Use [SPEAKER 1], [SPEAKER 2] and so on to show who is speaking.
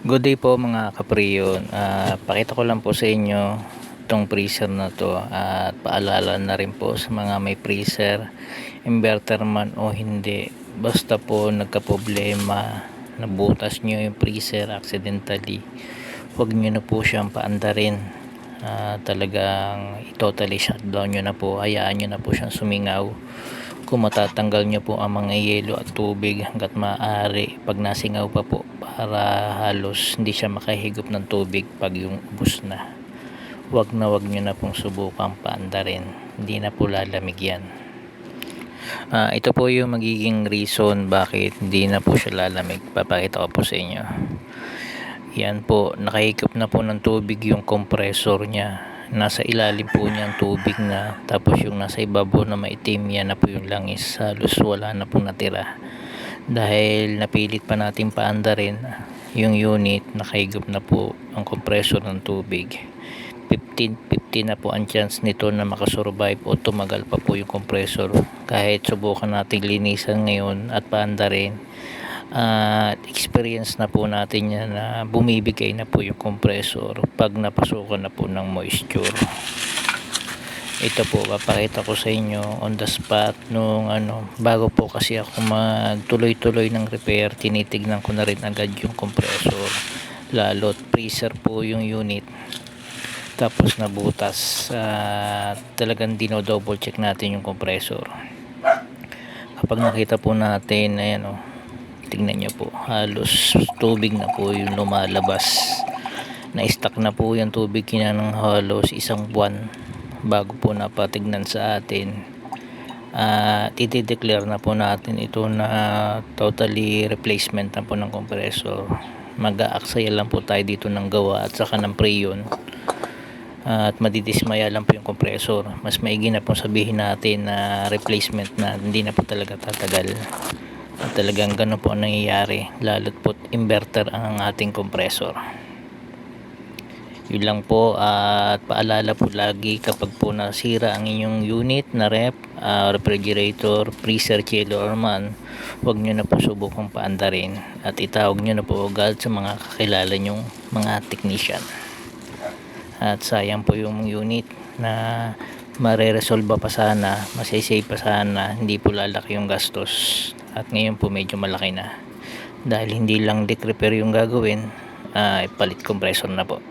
[SPEAKER 1] Good day po mga kapriyon. Pakita ko lang po sa inyo itong freezer na to at paalala na rin po sa mga may freezer, inverter man o hindi. Basta po nagka-problema, nabutas nyo yung freezer accidentally, huwag nyo na po siyang paandarin. Talagang totally shutdown nyo na po, hayaan nyo na po siyang sumingaw. Kung matatanggal nyo po ang mga yelo at tubig hanggat maaari pag nasingaw pa po, para halos hindi siya makahigop ng tubig pag yung ubos na. Wag nyo na pong subukang paandarin, hindi na po lalamig yan. Ito po yung magiging reason bakit hindi na po siya lalamig. Papakita ko po sa inyo. Yan po, nakahigop na po ng tubig yung compressor nya. Nasa ilalim po niyang tubig na, tapos yung nasa ibabaw na maitim, yan na po yung langis, halos wala na po natira. Dahil napilit pa natin paandarin yung unit, nakahigop na po ang compressor ng tubig. 15-15 na po ang chance nito na makasurvive o tumagal pa po yung compressor. Kahit subukan natin linisan ngayon at paandarin, experience na po natin yan na bumibigay na po yung compressor pag napasukan na po ng moisture. Ito po, papakita ko sa inyo on the spot nung bago po kasi ako magtuloy-tuloy ng repair, tinitignan ko na rin agad yung compressor, lalo't freezer po yung unit, tapos nabutas. Talagang dino-double check natin yung compressor. Kapag nakita po natin, ayan tingnan nyo po, halos tubig na po yung lumalabas. Na-stuck na po yung tubig ng halos isang buwan bago po napatignan sa atin. Titi-declare na po natin ito na totally replacement na po ng compressor. Mag-aaksaya lang po tayo dito ng gawa at saka ng preyon, at madidismaya lang po yung compressor. Mas maigi na po sabihin natin na replacement na, hindi na po talaga tatagal. At talagang ganun po ang nangyayari, lalo't po inverter ang ating compressor. Yun lang po, at paalala po lagi kapag po nasira ang inyong unit na refrigerator, freezer, chiller or man, huwag nyo na po subukang paandarin at itawag nyo na po agad sa mga kakilala nyong mga technician. At sayang po yung unit na mare-resolve pa sana, masisave pa sana, hindi po lalaki yung gastos. At ngayon po medyo malaki na dahil hindi lang leak repair yung gagawin, palit compressor na po.